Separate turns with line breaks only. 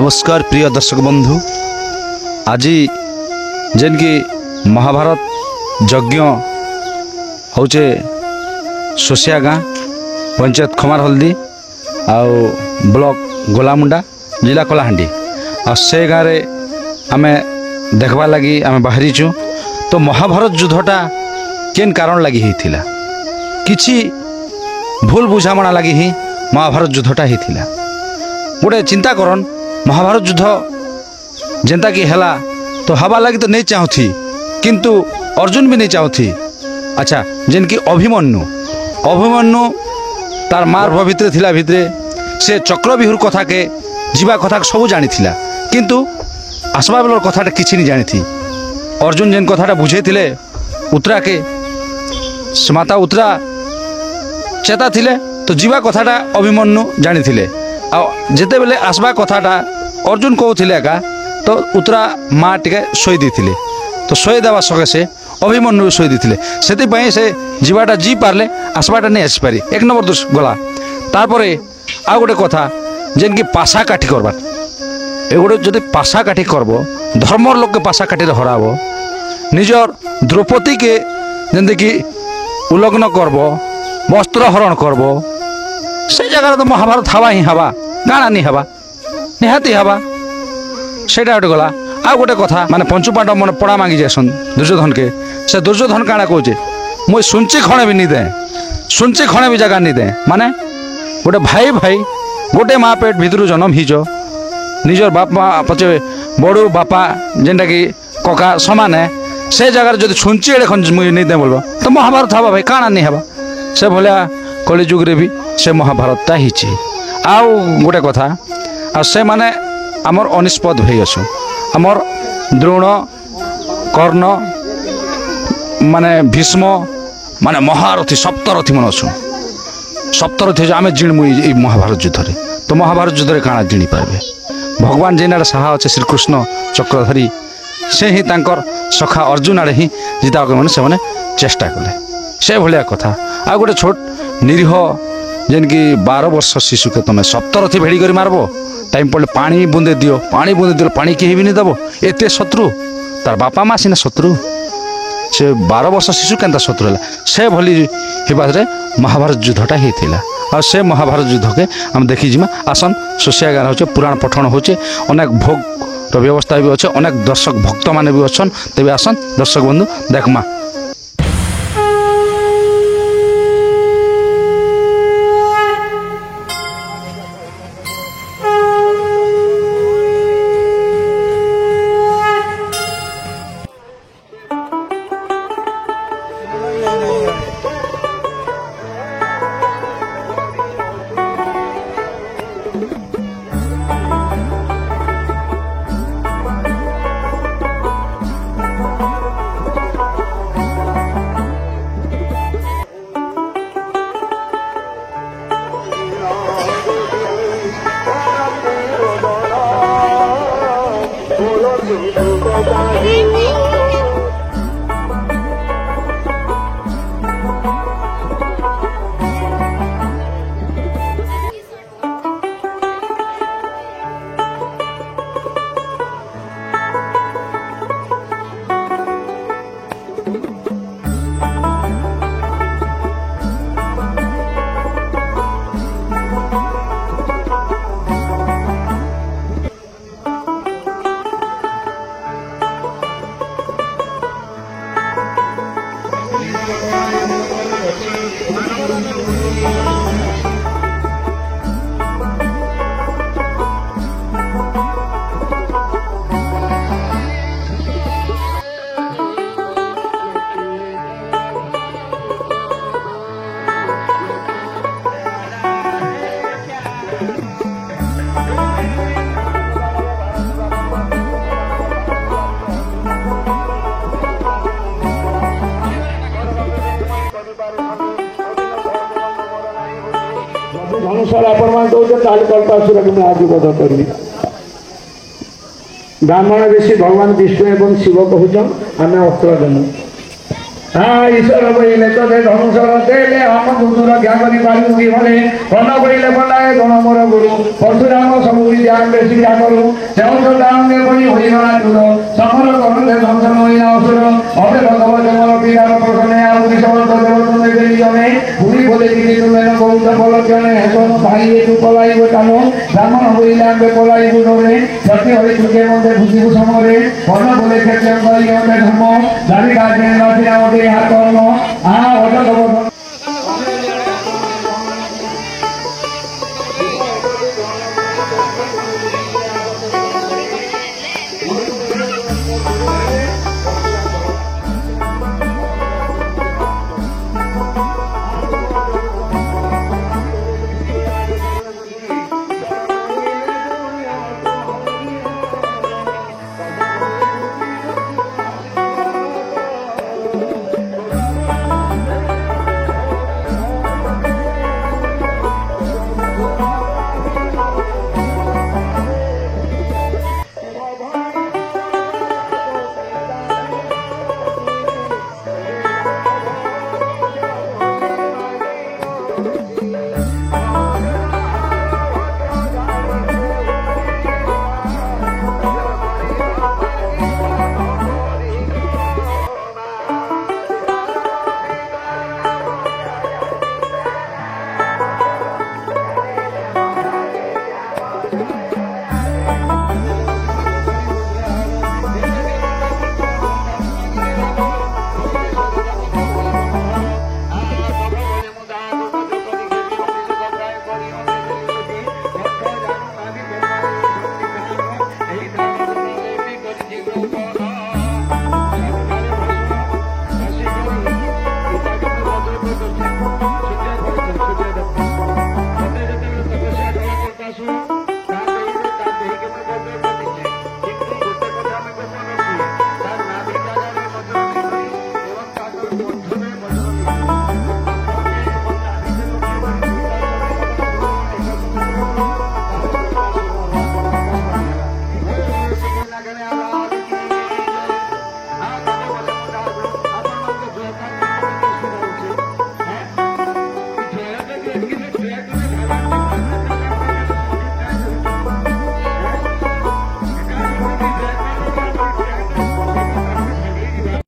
नमस्कार प्रिय दर्शक बंधु। आज जेन की महाभारत यज्ञ होचे सोसिया गाँ पंचायत खमार हल्दी आउ ब्लॉक गोलामुंडा जिला कलाहांडी आ से गाँव आमे देखबा लगी आमे बाहरीचु। तो महाभारत युद्धटा केन कारण लगी होता किछि भूल बुझामणा लगी ही महाभारत युद्धटा होता। गोटे चिंता करन महाभारत युद्ध जेनता कि हैला तो हवा लगी तो नहीं चाहूथी किंतु अर्जुन भी नहीं चाहूथी। अच्छा जेन कि अभिमन्यु तार मार भितरे थिला भितरे से चक्रव्यूहर कथा के जीवा कथा सब जानी थिला किंतु आसवा बेलर कथाटा किछि नहीं जानी थी। अर्जुन जेन कथाटा बुझे थिले उत्तरा के माता उत्तरा चेता थिले तो जीवा कथाटा अभिमन्यु जानी थिले। जिते बेले आसवा कथाटा अर्जुन कहते एका तो उत्तरा माँ टे शोई दी तो शोई देवा सकाशे अभिमन्यु शोई दी से जीवाटा जी पारे आसवाटा नहीं आसपारी एक नंबर दोष गला। तारपरे आ गोटे कथा जेन की पाशा काठी करबार ए गोटे जदि पाशा काठी करब धर्मर लोक के पाशा काठी हराब निजर द्रौपदी के जेमती कि उल्लग्न करब वस्त्र हरण करब से जगह तो महाभारत हवा ही हवा गाणा नहीं हवा निहाती हवा से गोटे गला। आ गोटे कथा माने पंचुपांडव मन पड़ा मांगी जासन दुर्योधन के से दुर्योधन काଣା कहे मुई सुनची खणे भी नहीं दे सुनची खणे भी जगह नहीं दे माने गोटे भाई भाई गोटे माँ पेट भितर जन्म हिज निजर बाप माँ पचे बड़ू बापा जेनटा कि कका समान से जगह जो सुनची एड़े खन मुई नहीं दे बोलबो तो महाभारत हवा भाई काଣା नहीं हवा से भलिया कली जुग रे भी से महाभारतटा हिची। आउ गोटे कथा आ से माने आमर अनिष्पद भाई अच्छु आमर द्रोण कर्ण माने भीष्म माने महारथी सप्तरथी मन अच्छु सप्तरथी आम जिणमु महाभारत युद्ध तो महाभारत युद्ध काଣା जिणी पारे भगवान जेन आड़े साहा अच्छे श्रीकृष्ण चक्रधारी से ही तांकर सखा अर्जुन आड़े ही जिता मैंने चेष्टा कले से भाया कथा। आ गोटे छोट निरीह जेन कि 12 वर्ष शिशु के तुम सप्तरथी भेड़ी कर मारब टाइम पड़े पानी बुंदे दियो पानी कहीं भी नहीं दब एते शत्रु तार बापा माँ सीना शत्रु से 12 वर्ष शिशु केन्ता शत्रु है से भली हिबादे महाभारत युद्धटा होता। और से महाभारत युद्ध के आम देखी जिमा आसन सोसिया गाँव हो पुराण पठन हो अनेक भोग व्यवस्था भी अच्छे अनेक दर्शक भक्त मान भी अच्छन तेज आसन दर्शक बंधु देखमा।
धनुषाला प्रमाण दौचे कल्पासुर के आज बोध करी ब्राह्मण ऋषि भगवान विष्णु एवं शिव कहून आम अस्त्र देनु ঈশ্বর বইলে তোদের ধনুষর দেলে ଆମ ଗୁରୁ ରକ୍ଷା କରିପାରିବୁ କିଭଳି କନ ବଇଲେ ବଲାଏ ଗଣ ମୋର ଗୁରୁ ପରଶୁରାମ ସବୁ ବିଦ୍ୟା ଶିକ୍ଷା କରୁ ସେଉଷ ଦାଣ୍ଡେ ବଳି ହୋଇଗଲା ଚୁର ସମର କରୁଲେ ଧ୍ୱଂସ ହୋଇଲା ଅସୁର ଅବେ ଭଗବ ଜମର ପୀଡ଼ାର ପ୍ରସନେ ଆଉ ବିଷବର୍ଷ ଦେବ ତୁମେ ଦେଇ ଜଣେ ପୁରୀ ବୋଲେ କିଛି ତୁମେ ନ କହୁଛ ଭଲ ଜଣେ ହେବନ ଭାଇ ତୁ ପଳାଇବ ଚାଲ ବ୍ରାହ୍ମଣ ହୋଇଲେ ଆମେ ପଳାଇବୁ ଡରେ ସତ୍ୟ ହୋଇ ତୁକେ ମତେ ଭୁଜିବୁ ସମରେ କନ ବୋଲେ କ୍ଷେତ୍ର କରି ଅଟେ ଧର୍ମ ଦାବି କାର୍ଯ୍ୟ ନଥିଲା ଅଟେ ଏହା କର୍ମ ଅଟକ